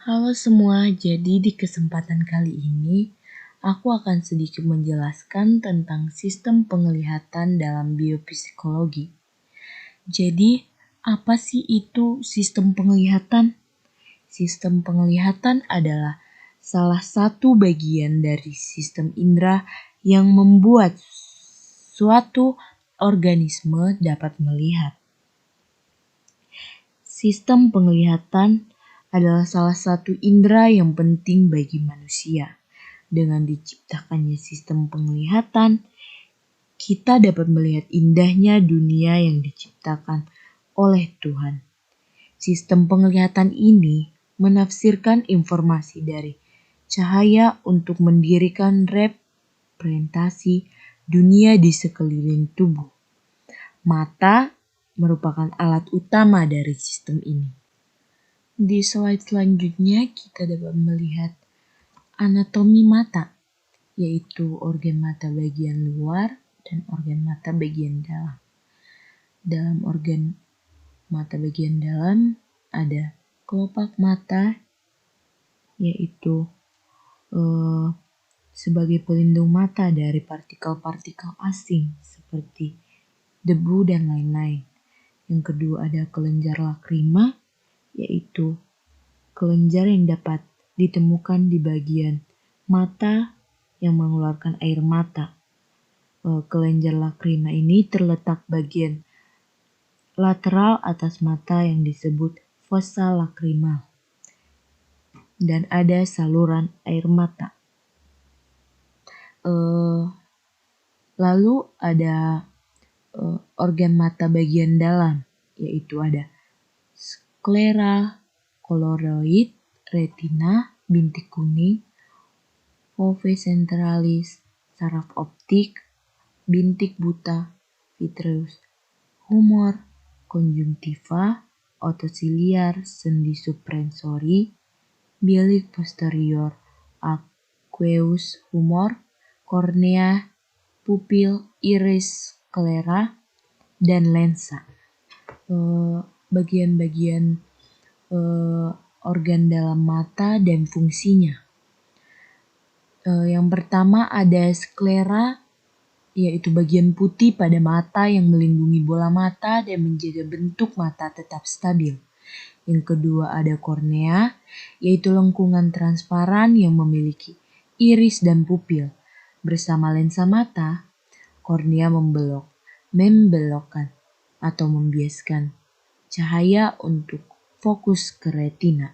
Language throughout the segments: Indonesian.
Halo semua, jadi di kesempatan kali ini aku akan sedikit menjelaskan tentang sistem penglihatan dalam biopsikologi. Jadi, apa sih itu sistem penglihatan? Sistem penglihatan adalah salah satu bagian dari sistem indera yang membuat suatu organisme dapat melihat. Sistem penglihatan adalah salah satu indera yang penting bagi manusia. Dengan diciptakannya sistem penglihatan, kita dapat melihat indahnya dunia yang diciptakan oleh Tuhan. Sistem penglihatan ini menafsirkan informasi dari cahaya untuk mendirikan representasi dunia di sekeliling tubuh. Mata merupakan alat utama dari sistem ini. Di slide selanjutnya kita dapat melihat anatomi mata, yaitu organ mata bagian luar dan organ mata bagian dalam. Dalam organ mata bagian dalam ada kelopak mata, yaitu sebagai pelindung mata dari partikel-partikel asing seperti debu dan lain-lain. Yang kedua ada kelenjar lakrima, yaitu kelenjar yang dapat ditemukan di bagian mata yang mengeluarkan air mata. Kelenjar lakrima ini terletak bagian lateral atas mata yang disebut fossa lacrimal. Dan ada saluran air mata. Lalu ada organ mata bagian dalam, yaitu ada sklera, koroid, retina, bintik kuning, fovea centralis, saraf optik, bintik buta, vitreous humor, konjungtiva, otosiliar, sendi suprensori, bilik posterior, aqueous humor, kornea, pupil, iris, sklera, dan lensa. Bagian-bagian organ dalam mata dan fungsinya. Yang pertama ada sklera, yaitu bagian putih pada mata yang melindungi bola mata dan menjaga bentuk mata tetap stabil. Yang kedua ada kornea, yaitu lengkungan transparan yang memiliki iris dan pupil. Bersama lensa mata, kornea membelokkan atau membiaskan cahaya untuk fokus ke retina.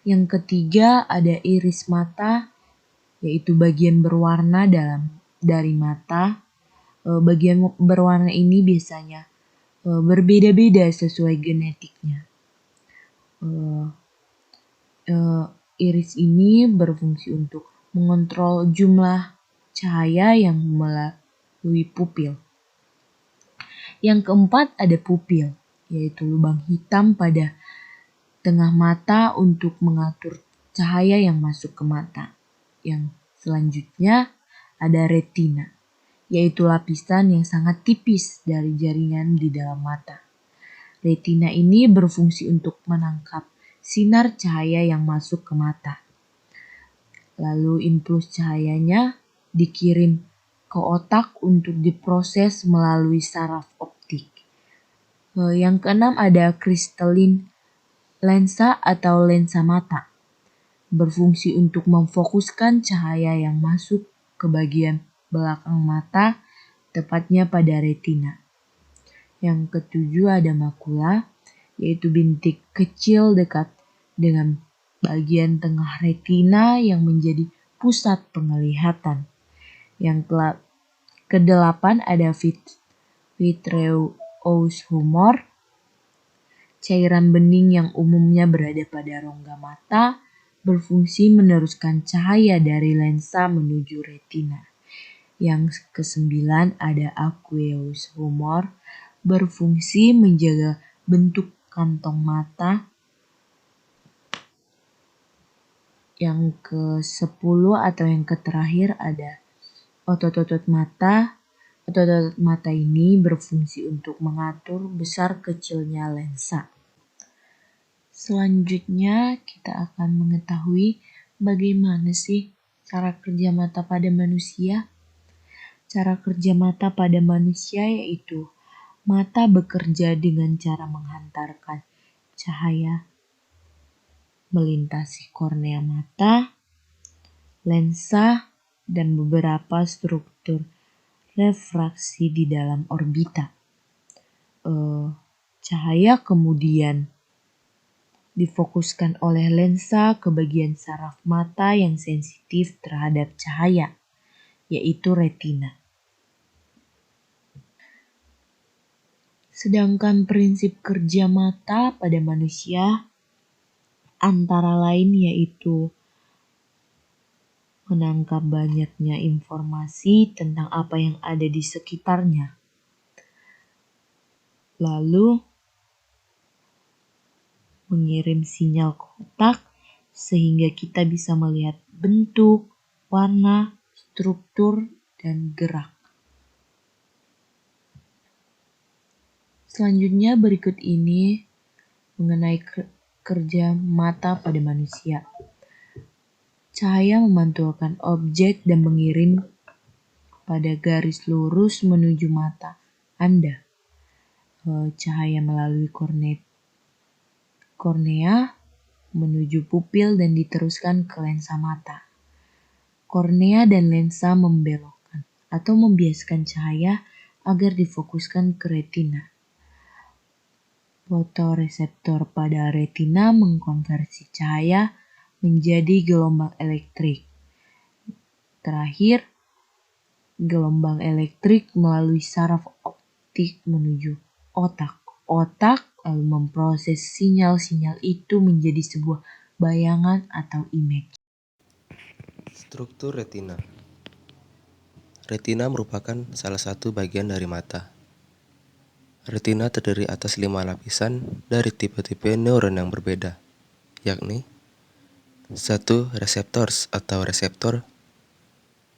Yang ketiga ada iris mata, yaitu bagian berwarna dari mata. Bagian berwarna ini biasanya berbeda-beda sesuai genetiknya. Iris ini berfungsi untuk mengontrol jumlah cahaya yang melalui pupil. Yang keempat ada pupil, yaitu lubang hitam pada tengah mata untuk mengatur cahaya yang masuk ke mata. Yang selanjutnya ada retina, yaitu lapisan yang sangat tipis dari jaringan di dalam mata. Retina ini berfungsi untuk menangkap sinar cahaya yang masuk ke mata. Lalu impuls cahayanya dikirim ke otak untuk diproses melalui saraf optik. Yang keenam ada kristalin lensa atau lensa mata. Berfungsi untuk memfokuskan cahaya yang masuk ke bagian belakang mata, tepatnya pada retina. Yang ketujuh ada makula, yaitu bintik kecil dekat dengan bagian tengah retina yang menjadi pusat penglihatan. Yang kedelapan ada vitreous humor, cairan bening yang umumnya berada pada rongga mata, berfungsi meneruskan cahaya dari lensa menuju retina. Yang kesembilan ada aqueous humor, berfungsi menjaga bentuk kantong mata. Yang ke-10 atau yang terakhir ada otot-otot mata. Otot-otot mata ini berfungsi untuk mengatur besar kecilnya lensa. Selanjutnya kita akan mengetahui bagaimana sih cara kerja mata pada manusia. Cara kerja mata pada manusia yaitu mata bekerja dengan cara menghantarkan cahaya melintasi kornea mata, lensa, dan beberapa struktur refraksi di dalam orbita. Cahaya kemudian difokuskan oleh lensa ke bagian saraf mata yang sensitif terhadap cahaya, yaitu retina. Sedangkan prinsip kerja mata pada manusia antara lain yaitu menangkap banyaknya informasi tentang apa yang ada di sekitarnya. Lalu mengirim sinyal ke otak sehingga kita bisa melihat bentuk, warna, struktur, dan gerak. Selanjutnya berikut ini mengenai kerja mata pada manusia. Cahaya memantulkan objek dan mengirim pada garis lurus menuju mata Anda. Cahaya melalui kornea menuju pupil dan diteruskan ke lensa mata. Kornea dan lensa membelokkan atau membiaskan cahaya agar difokuskan ke retina. Fotoreseptor pada retina mengkonversi cahaya menjadi gelombang elektrik. Terakhir, gelombang elektrik melalui saraf optik menuju otak. Otak lalu memproses sinyal-sinyal itu menjadi sebuah bayangan atau image. Struktur retina. Retina merupakan salah satu bagian dari mata. Retina terdiri atas 5 lapisan dari tipe-tipe neuron yang berbeda, yakni 1. Receptors atau reseptor,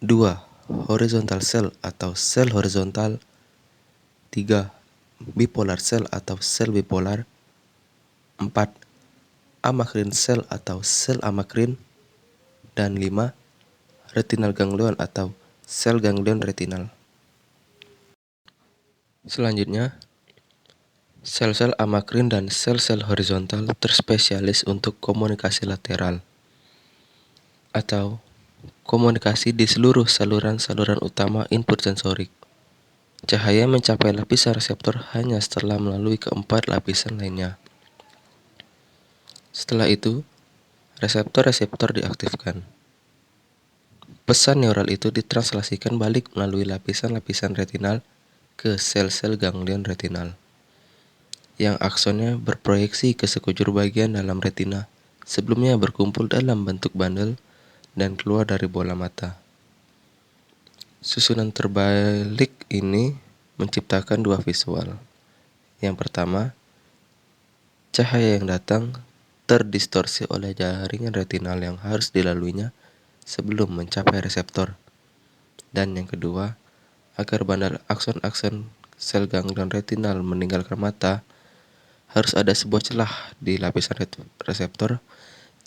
2. Horizontal cell atau sel horizontal, 3. Bipolar cell atau sel bipolar, 4. Amakrine cell atau sel amakrine, dan 5. Retinal ganglion atau sel ganglion retinal. Selanjutnya, sel-sel amakrine dan sel-sel horizontal terspesialis untuk komunikasi lateral atau komunikasi di seluruh saluran-saluran utama input sensorik. Cahaya mencapai lapisan reseptor hanya setelah melalui keempat lapisan lainnya. Setelah itu, reseptor-reseptor diaktifkan. Pesan neural itu ditranslasikan balik melalui lapisan-lapisan retinal ke sel-sel ganglion retinal, yang aksonnya berproyeksi ke sekujur bagian dalam retina, sebelumnya berkumpul dalam bentuk bandel dan keluar dari bola mata. Susunan terbalik ini menciptakan dua visual. Yang pertama, cahaya yang datang terdistorsi oleh jaringan retinal yang harus dilaluinya sebelum mencapai reseptor. Dan yang kedua, agar bandar akson-akson sel ganglion retinal meninggalkan mata, harus ada sebuah celah di lapisan reseptor.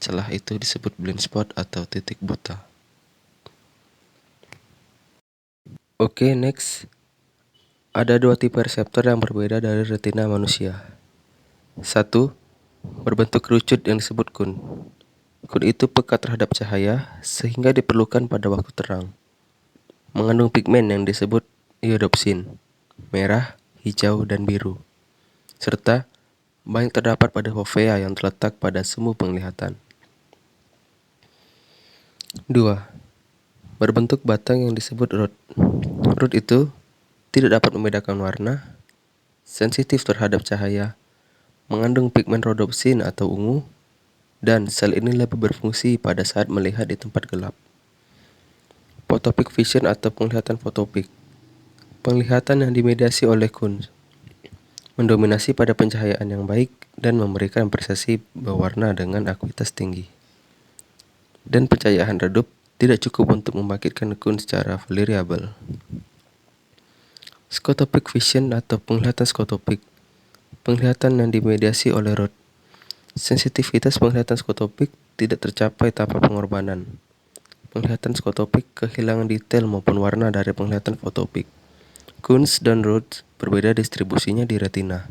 Celah itu disebut blind spot atau titik buta. Oke, next. Ada dua tipe reseptor yang berbeda dari retina manusia. 1. Berbentuk kerucut yang disebut kun. Kun itu peka terhadap cahaya sehingga diperlukan pada waktu terang. Mengandung pigmen yang disebut iodopsin, merah, hijau, dan biru. Serta banyak terdapat pada fovea yang terletak pada semu penglihatan. 2. Berbentuk batang yang disebut rod. Rod itu tidak dapat membedakan warna, sensitif terhadap cahaya, mengandung pigmen rhodopsin atau ungu, dan sel ini lebih berfungsi pada saat melihat di tempat gelap. Photopic vision atau penglihatan fotopik. Penglihatan yang dimediasi oleh kun, mendominasi pada pencahayaan yang baik dan memberikan persepsi berwarna dengan akuitas tinggi. Dan pencahayaan redup tidak cukup untuk membangkitkan kun secara variabel. Scotopic vision atau penglihatan skotopik. Penglihatan yang dimediasi oleh rod, Sensitivitas penglihatan skotopik tidak tercapai tanpa pengorbanan. Penglihatan skotopik kehilangan detail maupun warna dari penglihatan fotopik. Kunz dan Rhodes berbeda distribusinya di retina.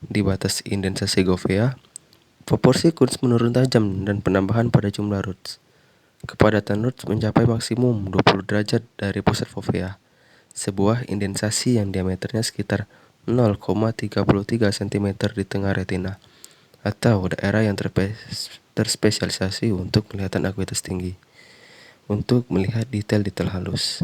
Di batas indensasi Govea, proporsi Kunz menurun tajam dan penambahan pada jumlah Rhodes. Kepadatan Rhodes mencapai maksimum 20 derajat dari pusat fovea, sebuah indensasi yang diameternya sekitar 0,33 cm di tengah retina, atau daerah yang terspesialisasi untuk penglihatan akuitas tinggi, untuk melihat detail-detail halus.